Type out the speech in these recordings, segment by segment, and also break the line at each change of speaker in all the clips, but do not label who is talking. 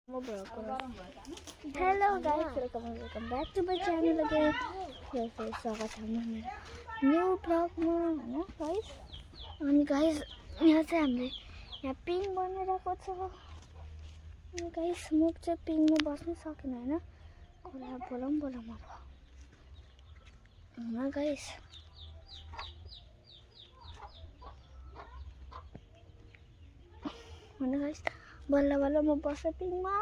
Hello guys, welcome back to my channel again. फिर स्वागत है मेरो न्यू ब्लगमा हैन गाइस। अनि गाइस यहाँ चाहिँ हामीले यहाँ पिङ बनाइरहेको छ। अनि गाइस म चाहिँ पिङमा बस्न सकिन हैन, खोला बोलाम अब हैन गाइस। हैन गाइस बल्ल बल्ल म बस्छु पिङमा।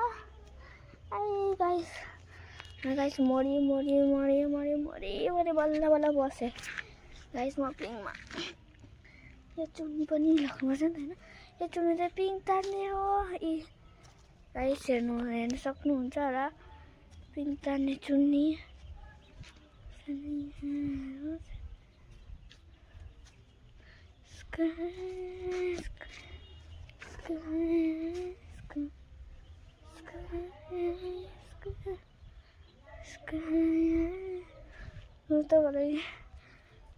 आई गाइस गाइस मरि बल्ल बल्ल बसे गाइस म पिङमा। यो चुन्नी पनि लाग्नुपर्छ नि हैन, यो चुन्नी चाहिँ पिङ तान्ने हो। गाइस हेर्न सक्नुहुन्छ होला पिङ तान्ने चुन्नी।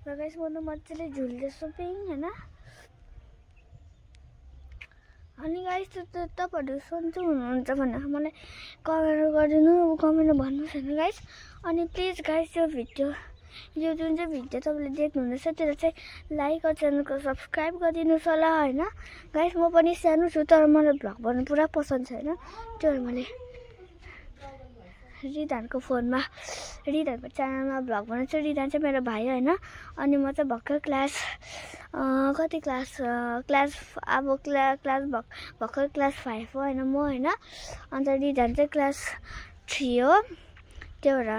गाइस म त मजाले झुल्दैछु पिङ हैन। अनि गाइस तपाईहरु सन्चो हुनुहुन्छ भने मलाई कमेन्ट गरिदिनु, कमेन्टमा भन्नुहोस् हैन गाइस। अनि प्लिज गाइस यो जुन चाहिँ भिडियो तपाईले देख्नुहुँदैछ त्यसलाई चाहिँ लाइक र च्यानलको सब्स्क्राइब गरिदिनुस् होला हैन गाइस। म पनि सानो छु तर मलाई भ्लग गर्नु पुरा पसन्द छ हैन। त्यो मैले रिदानको फोनमा रिदानको च्यानलमा भ्लग बनाउँछु। रिदान चाहिँ मेरो भाइ हैन। अनि म चाहिँ भर्खर क्लास भर्खर क्लास 5 हो हैन म हैन। अन्त रिदान चाहिँ क्लास 3 हो। त्यो भएर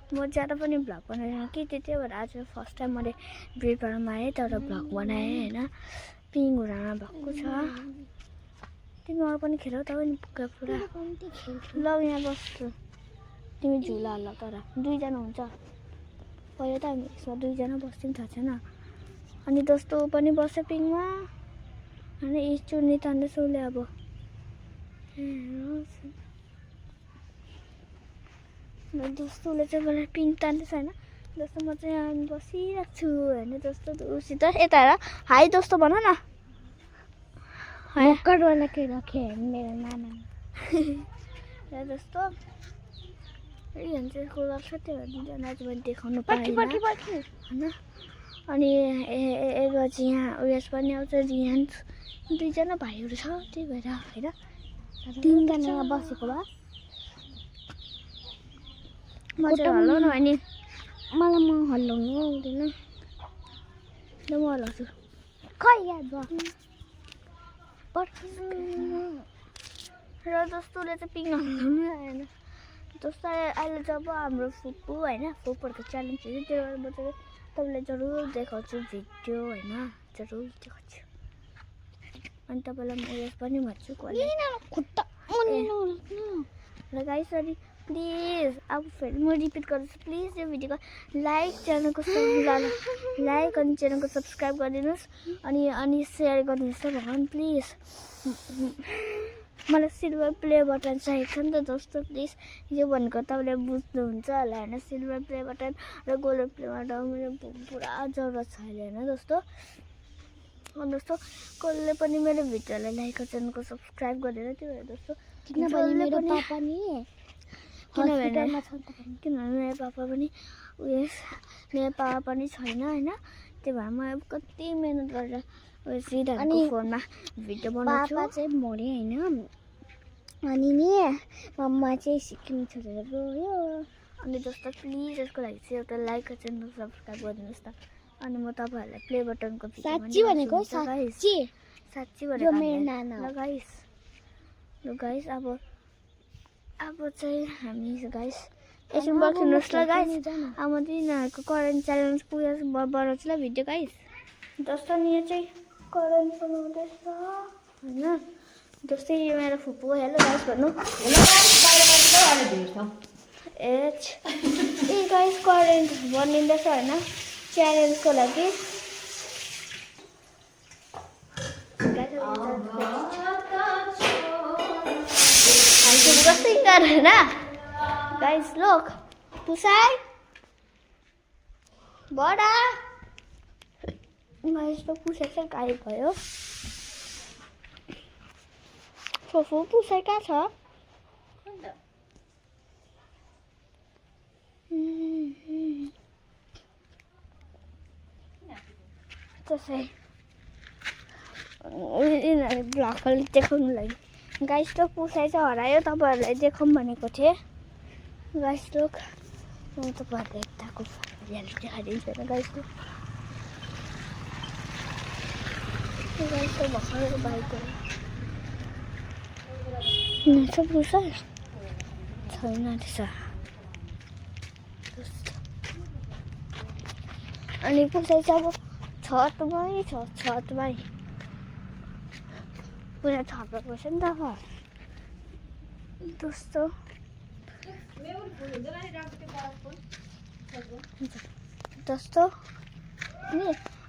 म ज्यादा पनि भ्लग बनाइनँ कि त्यही भएर आज फर्स्ट टाइम मैले भिडियोमा आएँ तर भ्लग बनाएँ हैन। पिङ उडामा भएको छ। तिमी अरू पनि खेलौ त नि पुरा ल यहाँ बस्छु। तिमी झुला हाल्ला तर 2 जना हुन्छ। पहिला त हामी यसमा 2 जना बस्छौँ थाहा छैन। अनि दोस्तो पनि बस्छ पिङमा हैन। यी चुन्नी तान्दैछ उसले अब। दोस्तोले चाहिँ मलाई पिङ तान्दैछ हैन। दोस्तो म चाहिँ यहाँ बसिरहेको छु हैन। दोस्तो उसित यता हेर। हाई दोस्तो भन न।
मक्कड वाला के रखे मेरो नाना
र दोस्तो रिहान चाहिँ स्कुल गएको छ। त्यो भएर 2 जना आज पनि देखाउनु पाएन हैन। अनि एक बजी यहाँ उयस पनि आउँछ रिहान। 2 जना भाइहरू छ त्यही भएर हैन।
3 जना बसेको भए
म चाहिँ हल्लाउनु अनि
मलाई म हल्लाउनु आउँदैन।
ल म हल्लाउँछु।
खै याद भयो
र दोस्तोले चाहिँ पिङ हल्लाउनु आएन। दोस्तो अहिले जब हाम्रो फुपू हैन फुपूहरूको च्यालेन्ज हुन्छ त्यो भएर म चाहिँ तपाईँलाई जरुर देखाउँछु भिडियो हैन। जरुर देखाउँछु। अनि तपाईँलाई म उयस पनि भन्छु र गाइस। अनि प्लिज अब फेरि म रिपिट गर्छु प्लिज यो भिडियोको लाइक अनि च्यानलको सब्स्क्राइब गरिदिनुहोस्। अनि सेयर गरिदिनुहोस् त भगवान प्लिज। मलाई सिल्भर प्ले बटन चाहिएको छ नि त दोस्तो। प्लिज यो भनेको तपाईँले बुझ्नुहुन्छ होला हैन। सिल्भर प्ले बटन र गोल्डन प्ले बटन मेरो पुरा जरुरत छ अहिले हैन दोस्तो। अनि दोस्तो कसले पनि मेरो भिडियोलाई लाइक र च्यानलको सब्स्क्राइब गर्दैन। त्यो भएर दोस्तो
किनभने मेरो पापा नि
किनभने मेरो पापा पनि छैन हैन। त्यही भएर म कति मेहनत गरेर रिदानको फोनमा भिडियो बनाउँछु।
पापा चाहिँ मरे हैन। अनि नि मम्मा चाहिँ सिक्किम छोडेर गयो।
अनि दोस्तो प्लिज यसको लागि चाहिँ एउटा लाइक र च्यानल सब्स्क्राइब गरिदिनुहोस् त। अनि म तपाईँहरूलाई प्ले बटनको
साच्ची भनेको
साच्ची भनेको
यो मेरो नाना
ल गाइस अब चाहिँ हामी गाइस एकछिन बस्नुहोस् ल गाइस। अब म तिनीहरूको करेन्ट च्यालेन्ज पुरा बनाउँछु ल भिडियो गाइस। दोस्तो नि यो चाहिँ करेन्ट बनाउँदैछ हैन। दोस्तै यो मेरो फुपू हेलो गाइस भन्नु। ए गाइस करेन्ट बनिँदैछ हैन च्यालेन्जको लागि। कस्तै गरेन गाइस लोक पुसाई बडा गाइस पुसा चाहिँ गायब भयो। फुफू पुसाइ कहाँ छ त्यसै यिनीहरू भ्लगले देखाउनु लागि गाइस लोक पुसाइ चाहिँ हरायो तपाईँहरूलाई देखाउँ भनेको थिएँ गाइस लोक म तपाईँहरूलाई यताको हरियाली देखाइदिन्छु होइन गाइस लोक गाइस लोक भर्खर बाइक छ पुसाइ छैन त्यसो अनि पुसाइ चाहिँ अब छतमै छ छतमै पुरा छतमा बस्छ नि त त्यस्तो त्यस्तो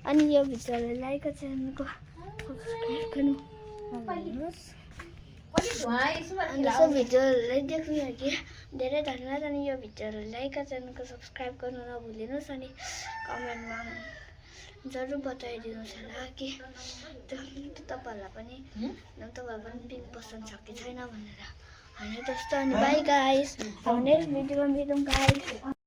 अनि यो भिडियोलाई लाइक र च्यानलको सब्सक्राइब गर्नु नभुल्नुहोस् अनि यसो भिडियोहरूलाई देख्नु लागि धेरै धन्यवाद अनि यो भिडियोलाई लाइक र च्यानलको सब्सक्राइब गर्नु नभुलिनुहोस् अनि कमेन्टमा जरुर बताइदिनुहोस् होला कि तपाईँहरूलाई पनि पिङ पसन्द छ कि छैन भनेर होइन त्यस्तो अनि बाई गाइस नेक्स्ट भिडियोमा मिलौँ गाइस